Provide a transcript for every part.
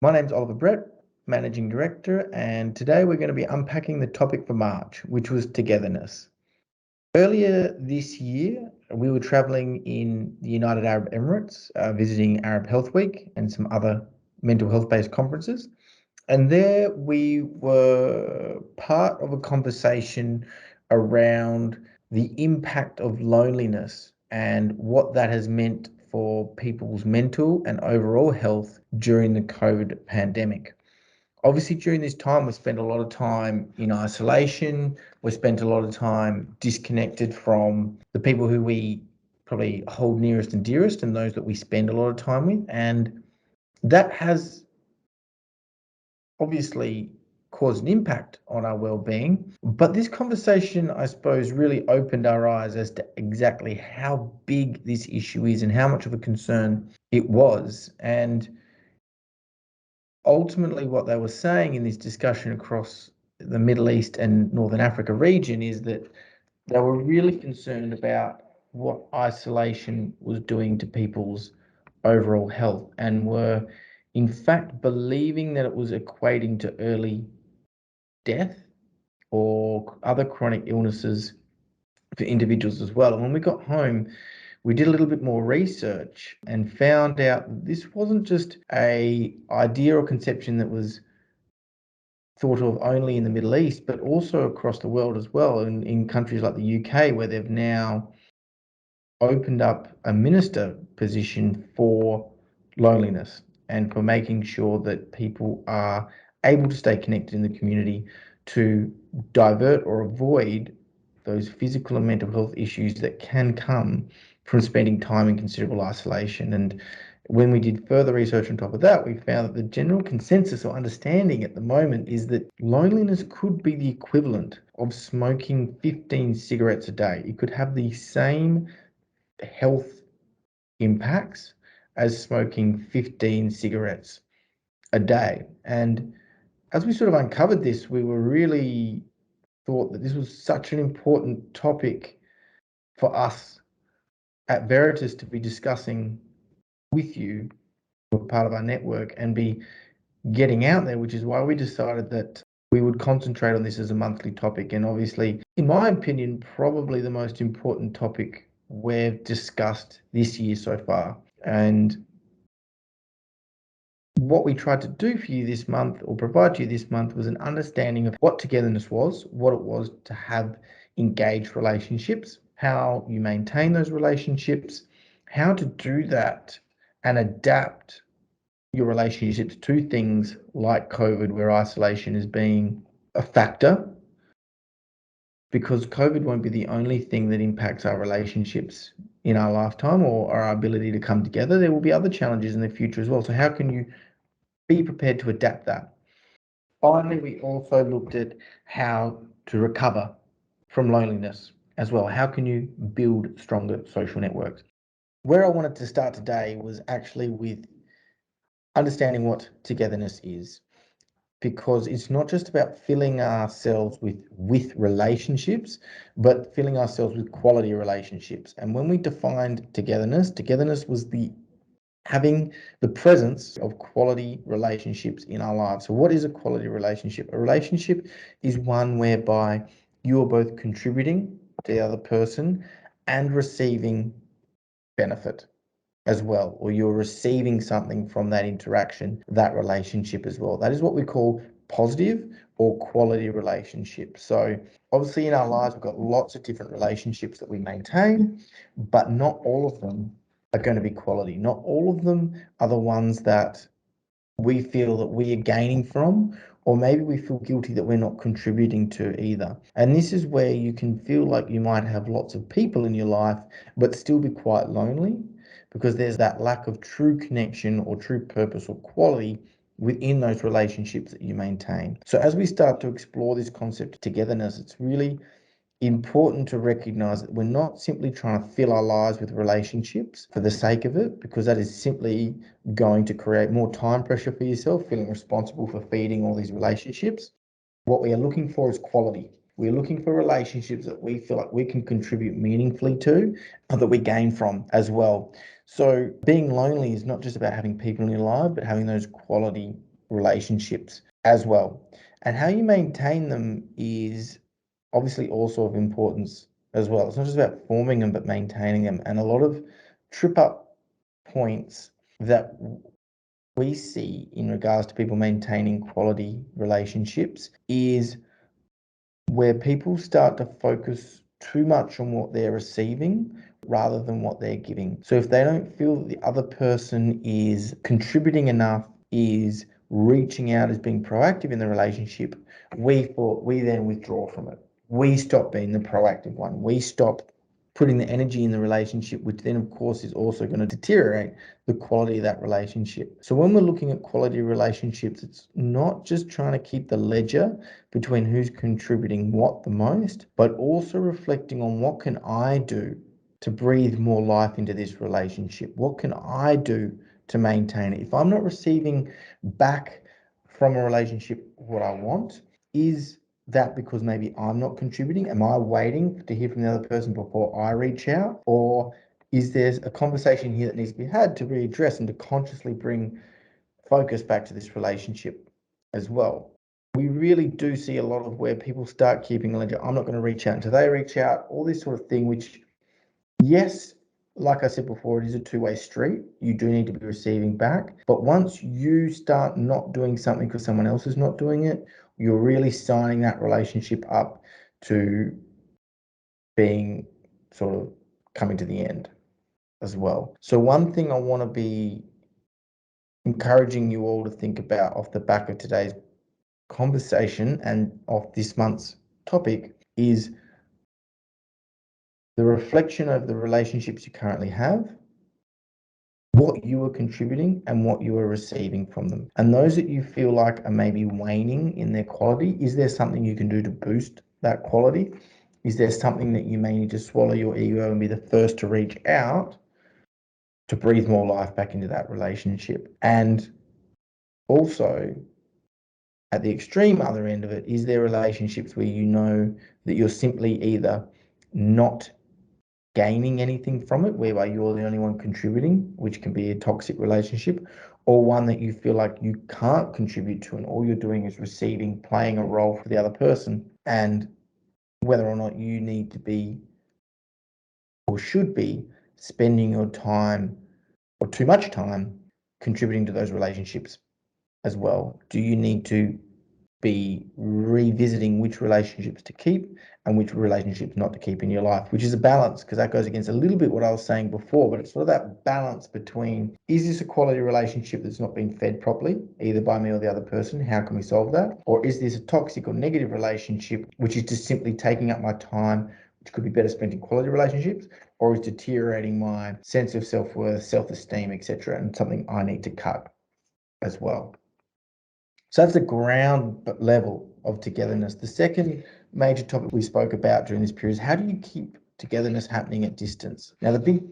My name's Oliver Brett, Managing Director, and today we're going to be unpacking the topic for March, which was togetherness. Earlier this year, we were traveling in the United Arab Emirates, visiting Arab Health Week and some other mental health-based conferences. And there we were part of a conversation around the impact of loneliness and what that has meant for people's mental and overall health during the COVID pandemic. Obviously, during this time, we spent a lot of time in isolation. We spent a lot of time disconnected from the people who we probably hold nearest and dearest and those that we spend a lot of time with. And that has obviously caused an impact on our well-being. But this conversation, I suppose, really opened our eyes as to exactly how big this issue is and how much of a concern it was. And ultimately, what they were saying in this discussion across the Middle East and Northern Africa region is that they were really concerned about what isolation was doing to people's overall health and were, in fact, believing that it was equating to early death or other chronic illnesses for individuals as well. And when we got home, we did a little bit more research and found out that this wasn't just a idea or conception that was thought of only in the Middle East, but also across the world as well, in countries like the UK, where they've now opened up a minister position for loneliness and for making sure that people are able to stay connected in the community to divert or avoid those physical and mental health issues that can come from spending time in considerable isolation. And when we did further research on top of that, we found that the general consensus or understanding at the moment is that loneliness could be the equivalent of smoking 15 cigarettes a day. It could have the same health impacts as smoking 15 cigarettes a day. And as we sort of uncovered this, we were really thought that this was such an important topic for us at Veritas to be discussing with you, who are part of our network, and be getting out there, which is why we decided that we would concentrate on this as a monthly topic. And obviously, in my opinion, probably the most important topic we've discussed this year so far. And what we tried to do for you this month, or provide to you this month, was an understanding of what togetherness was, what it was to have engaged relationships, how you maintain those relationships, how to do that and adapt your relationships to things like COVID, where isolation is being a factor, because COVID won't be the only thing that impacts our relationships in our lifetime or our ability to come together. There will be other challenges in the future as well. So how can you be prepared to adapt that? Finally, we also looked at how to recover from loneliness as well. How can you build stronger social networks? Where I wanted to start today was actually with understanding what togetherness is, because it's not just about filling ourselves with relationships, but filling ourselves with quality relationships. And when we defined togetherness was the having the presence of quality relationships in our lives. So what is a quality relationship? A relationship is one whereby you are both contributing to the other person and receiving benefit as well, or you're receiving something from that interaction, that relationship as well. That is what we call positive or quality relationships. So obviously in our lives, we've got lots of different relationships that we maintain, but not all of them are going to be quality. Not all of them are the ones that we feel that we are gaining from, or maybe we feel guilty that we're not contributing to either. And this is where you can feel like you might have lots of people in your life, but still be quite lonely, because there's that lack of true connection or true purpose or quality within those relationships that you maintain. So as we start to explore this concept of togetherness, it's really important to recognize that we're not simply trying to fill our lives with relationships for the sake of it, because that is simply going to create more time pressure for yourself, feeling responsible for feeding all these relationships. What we are looking for is quality. We're looking for relationships that we feel like we can contribute meaningfully to, and that we gain from as well. So being lonely is not just about having people in your life, but having those quality relationships as well. And how you maintain them is obviously also of importance as well. It's not just about forming them, but maintaining them. And a lot of trip up points that we see in regards to people maintaining quality relationships is where people start to focus too much on what they're receiving rather than what they're giving. So if they don't feel that the other person is contributing enough, is reaching out, is being proactive in the relationship, we then withdraw from it. We stop being the proactive one. We stop putting the energy in the relationship, which then of course is also going to deteriorate the quality of that relationship. So when we're looking at quality relationships, it's not just trying to keep the ledger between who's contributing what the most, but also reflecting on what can I do to breathe more life into this relationship? What can I do to maintain it? If I'm not receiving back from a relationship what I want, is that because maybe I'm not contributing? Am I waiting to hear from the other person before I reach out? Or is there a conversation here that needs to be had to readdress and to consciously bring focus back to this relationship as well? We really do see a lot of where people start keeping a ledger. I'm not going to reach out until they reach out, all this sort of thing, which, yes, like I said before, it is a two-way street. You do need to be receiving back. But once you start not doing something because someone else is not doing it, you're really signing that relationship up to being sort of coming to the end as well. So one thing I want to be encouraging you all to think about off the back of today's conversation and of this month's topic is the reflection of the relationships you currently have, what you are contributing and what you are receiving from them. And those that you feel like are maybe waning in their quality, is there something you can do to boost that quality? Is there something that you may need to swallow your ego and be the first to reach out to breathe more life back into that relationship? And also, at the extreme other end of it, is there relationships where you know that you're simply either not gaining anything from it, whereby you're the only one contributing, which can be a toxic relationship, or one that you feel like you can't contribute to and all you're doing is receiving, playing a role for the other person, and whether or not you need to be or should be spending your time or too much time contributing to those relationships as well. Do you need to be revisiting which relationships to keep and which relationships not to keep in your life, which is a balance, because that goes against a little bit what I was saying before, but it's sort of that balance between, is this a quality relationship that's not been fed properly, either by me or the other person? How can we solve that? Or is this a toxic or negative relationship, which is just simply taking up my time, which could be better spent in quality relationships, or is deteriorating my sense of self-worth, self-esteem, etc., and something I need to cut as well? So that's the ground level of togetherness. The second major topic we spoke about during this period is how do you keep togetherness happening at distance? Now, the big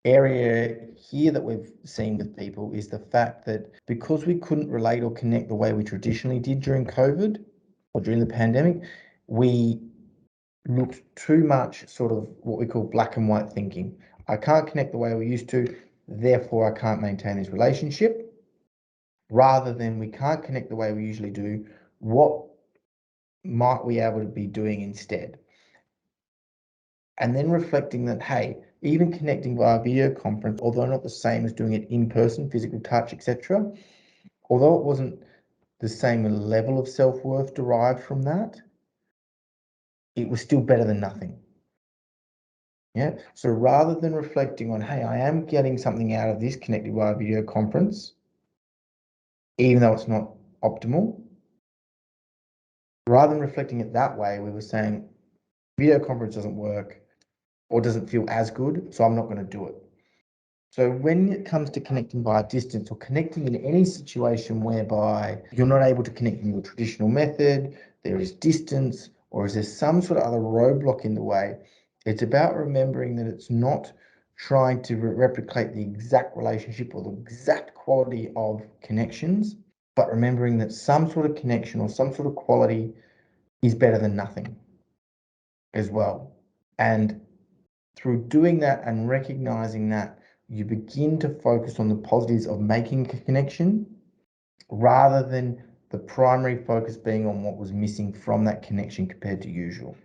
area here that we've seen with people is the fact that because we couldn't relate or connect the way we traditionally did during COVID or during the pandemic, we looked too much sort of what we call black and white thinking. I can't connect the way we used to, therefore I can't maintain this relationship. Rather than we can't connect the way we usually do, what might we able to be doing instead? And then reflecting that, hey, even connecting via video conference, although not the same as doing it in person, physical touch, etc., although it wasn't the same level of self-worth derived from that, it was still better than nothing. Yeah. So rather than reflecting on, hey, I am getting something out of this connected via video conference, even though it's not optimal, rather than reflecting it that way, we were saying video conference doesn't work or doesn't feel as good, so I'm not going to do it. So when it comes to connecting by distance or connecting in any situation whereby you're not able to connect in your traditional method, there is distance, or is there some sort of other roadblock in the way, it's about remembering that it's not trying to replicate the exact relationship or the exact quality of connections, but remembering that some sort of connection or some sort of quality is better than nothing as well. And through doing that and recognizing that, you begin to focus on the positives of making a connection rather than the primary focus being on what was missing from that connection compared to usual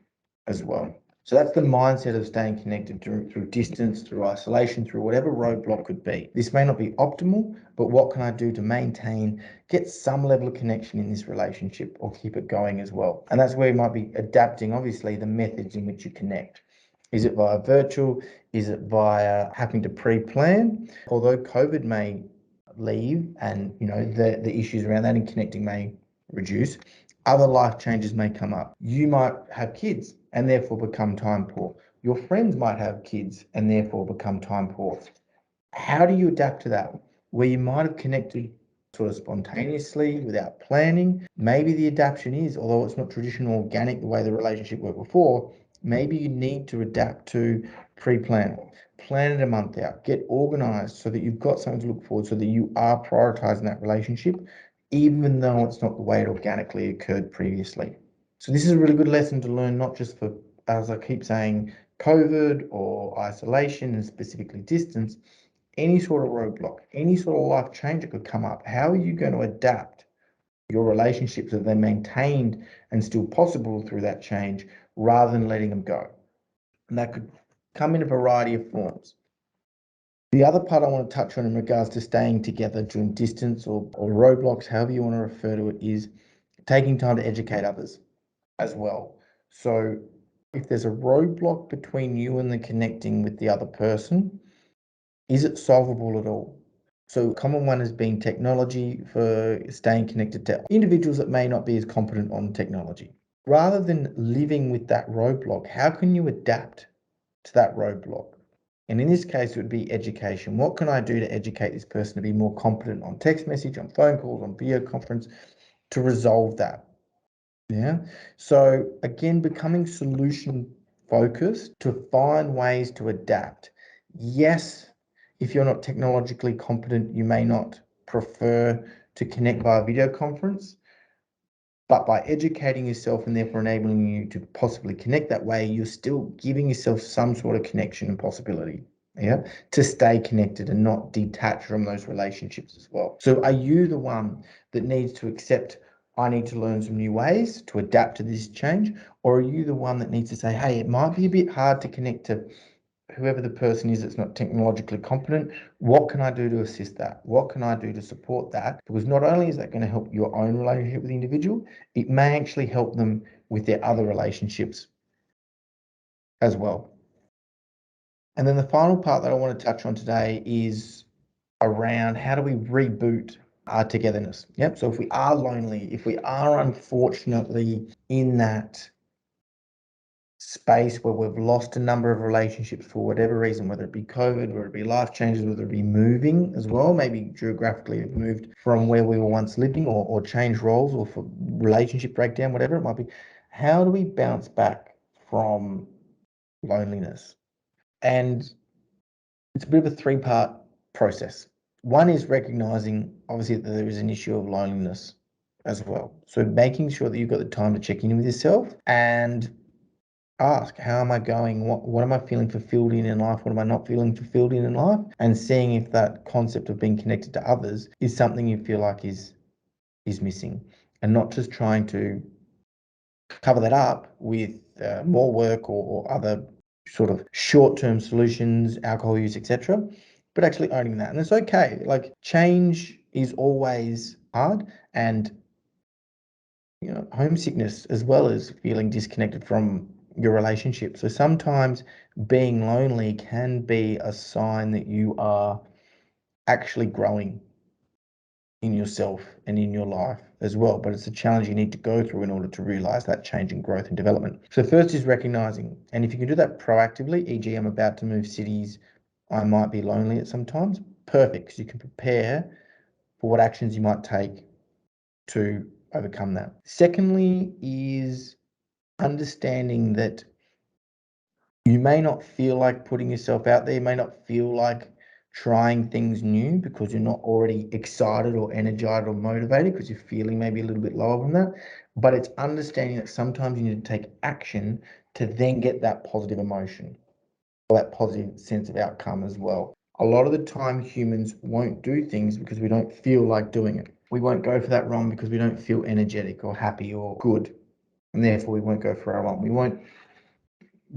as well. So that's the mindset of staying connected through distance, through isolation, through whatever roadblock could be. This may not be optimal, but what can I do to maintain, get some level of connection in this relationship or keep it going as well? And that's where you might be adapting, obviously, the methods in which you connect. Is it via virtual? Is it via having to pre-plan? Although COVID may leave and the issues around that and connecting may reduce, other life changes may come up. You might have kids and therefore become time poor. Your friends might have kids and therefore become time poor. How do you adapt to that? Where you might have connected sort of spontaneously without planning, maybe the adaptation is, although it's not traditional organic the way the relationship worked before, maybe you need to adapt to pre-plan. Plan it a month out, get organized so that you've got something to look forward, so that you are prioritizing that relationship, even though it's not the way it organically occurred previously. So this is a really good lesson to learn, not just for, as I keep saying, COVID or isolation and specifically distance, any sort of roadblock, any sort of life change that could come up. How are you going to adapt your relationships so they're maintained and still possible through that change rather than letting them go? And that could come in a variety of forms. The other part I want to touch on in regards to staying together during distance or roadblocks, however you want to refer to it, is taking time to educate others as well. So if there's a roadblock between you and the connecting with the other person, is it solvable at all? So common one has been technology for staying connected to individuals that may not be as competent on technology. Rather than living with that roadblock, how can you adapt to that roadblock? And in this case, it would be education. What can I do to educate this person to be more competent on text message, on phone calls, on video conference, to resolve that? Yeah. So again, becoming solution focused to find ways to adapt. Yes, if you're not technologically competent, you may not prefer to connect via video conference, but by educating yourself and therefore enabling you to possibly connect that way, you're still giving yourself some sort of connection and possibility. Yeah, to stay connected and not detach from those relationships as well. So are you the one that needs to accept, I need to learn some new ways to adapt to this change? Or are you the one that needs to say, hey, it might be a bit hard to connect to whoever the person is that's not technologically competent? What can I do to assist that? What can I do to support that? Because not only is that going to help your own relationship with the individual, it may actually help them with their other relationships as well. And then the final part that I want to touch on today is around how do we reboot our togetherness? Yep. So if we are lonely, if we are unfortunately in that space where we've lost a number of relationships for whatever reason, whether it be COVID, whether it be life changes, whether it be moving as well, maybe geographically we've moved from where we were once living or changed roles or for relationship breakdown, whatever it might be. How do we bounce back from loneliness? And it's a bit of a three-part process. One is recognizing, obviously, that there is an issue of loneliness as well. So making sure that you've got the time to check in with yourself and ask, how am I going? What am I feeling fulfilled in life? What am I not feeling fulfilled in life? And seeing if that concept of being connected to others is something you feel like is missing, and not just trying to cover that up with more work or other sort of short-term solutions, alcohol use, etc., but actually owning that. And it's okay. Like, change is always hard, and homesickness as well as feeling disconnected from your relationship. So sometimes being lonely can be a sign that you are actually growing in yourself and in your life as well. But it's a challenge you need to go through in order to realize that change in growth and development. So first is recognizing, and if you can do that proactively, e.g., I'm about to move cities, I might be lonely at some times, perfect, because you can prepare for what actions you might take to overcome that. Secondly is understanding that you may not feel like putting yourself out there, you may not feel like trying things new because you're not already excited or energized or motivated because you're feeling maybe a little bit lower than that. But it's understanding that sometimes you need to take action to then get that positive emotion or that positive sense of outcome as well. A lot of the time humans won't do things because we don't feel like doing it. We won't go for that wrong because we don't feel energetic or happy or good, and therefore we won't go for our wrong. We won't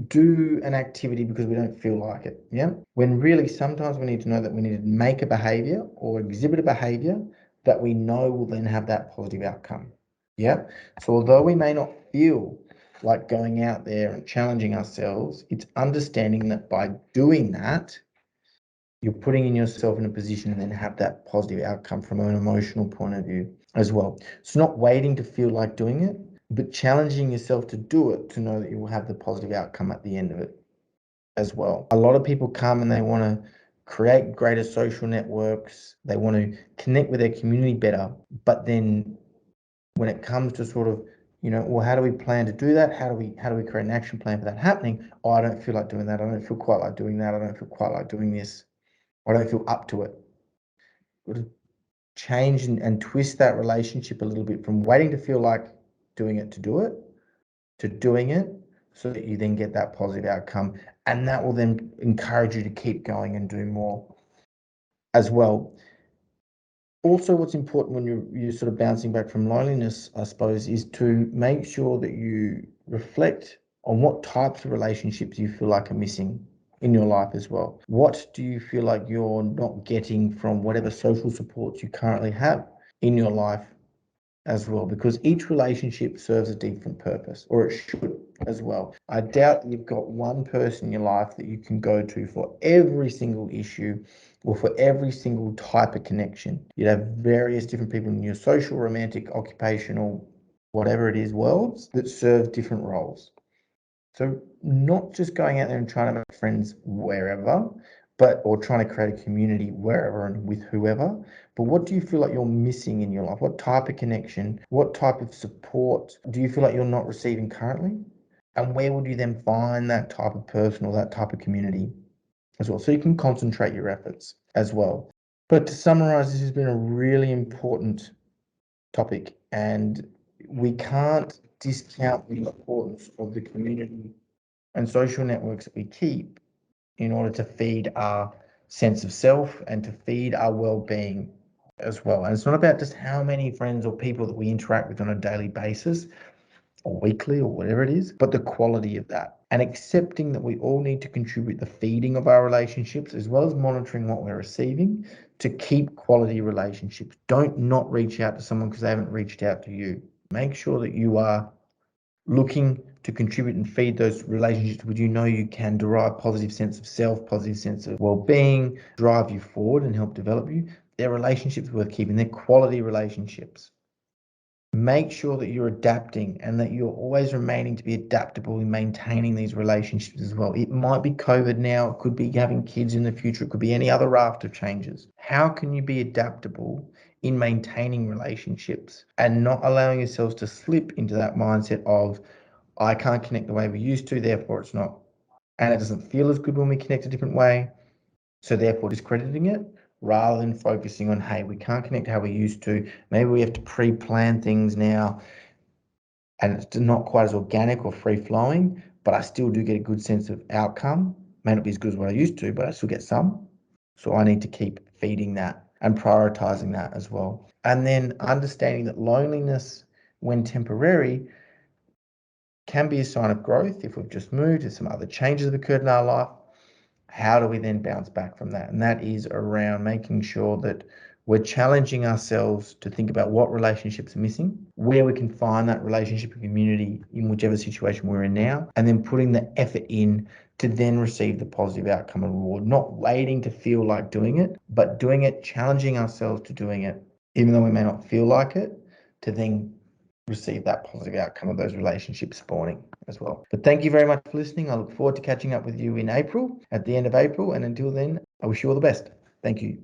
do an activity because we don't feel like it. Yeah. When really sometimes we need to know that we need to make a behavior or exhibit a behavior that we know will then have that positive outcome. Yeah. So although we may not feel like going out there and challenging ourselves, it's understanding that by doing that, you're putting in yourself in a position and then have that positive outcome from an emotional point of view as well. It's not waiting to feel like doing it, but challenging yourself to do it to know that you will have the positive outcome at the end of it as well. A lot of people come and they want to create greater social networks. They want to connect with their community better. But then when it comes to sort of, well, how do we plan to do that? How do we create an action plan for that happening? Oh, I don't feel like doing that. I don't feel quite like doing that. I don't feel quite like doing this. I don't feel up to it. Change and twist that relationship a little bit from waiting to feel like doing it to do it to doing it so that you then get that positive outcome. And that will then encourage you to keep going and do more as well. Also, what's important when you're sort of bouncing back from loneliness, I suppose, is to make sure that you reflect on what types of relationships you feel like are missing in your life as well. What do you feel like you're not getting from whatever social supports you currently have in your life as well? Because each relationship serves a different purpose, or it should as well. I doubt that you've got one person in your life that you can go to for every single issue or for every single type of connection. You'd have various different people in your social, romantic, occupational, whatever it is, worlds that serve different roles. So not just going out there and trying to make friends wherever, or trying to create a community wherever and with whoever, but what do you feel like you're missing in your life? What type of connection, what type of support do you feel like you're not receiving currently? And where would you then find that type of person or that type of community as well? So you can concentrate your efforts as well. But to summarize, this has been a really important topic, and we can't discount the importance of the community and social networks that we keep in order to feed our sense of self and to feed our well-being as well. And it's not about just how many friends or people that we interact with on a daily basis or weekly or whatever it is, but the quality of that. And accepting that we all need to contribute the feeding of our relationships as well as monitoring what we're receiving to keep quality relationships. Don't not reach out to someone because they haven't reached out to you. Make sure that you are looking to contribute and feed those relationships which you know you can derive positive sense of self, positive sense of well-being, drive you forward and help develop you. They're relationships worth keeping. They're quality relationships. Make sure that you're adapting and that you're always remaining to be adaptable in maintaining these relationships as well. It might be COVID now, it could be having kids in the future, it could be any other raft of changes. How can you be adaptable in maintaining relationships and not allowing yourselves to slip into that mindset of, I can't connect the way we used to, therefore it's not, and it doesn't feel as good when we connect a different way, so therefore discrediting it, rather than focusing on, hey, we can't connect how we used to. Maybe we have to pre-plan things now and it's not quite as organic or free-flowing, but I still do get a good sense of outcome. May not be as good as what I used to, but I still get some. So I need to keep feeding that and prioritizing that as well. And then understanding that loneliness, when temporary, can be a sign of growth. If we've just moved, if some other changes have occurred in our life, how do we then bounce back from that? And that is around making sure that we're challenging ourselves to think about what relationships are missing, where we can find that relationship and community in whichever situation we're in now, and then putting the effort in to then receive the positive outcome and reward, not waiting to feel like doing it, but doing it, challenging ourselves to doing it, even though we may not feel like it, to then receive that positive outcome of those relationships spawning as well. But thank you very much for listening. I look forward to catching up with you in April, at the end of April. And until then, I wish you all the best. Thank you.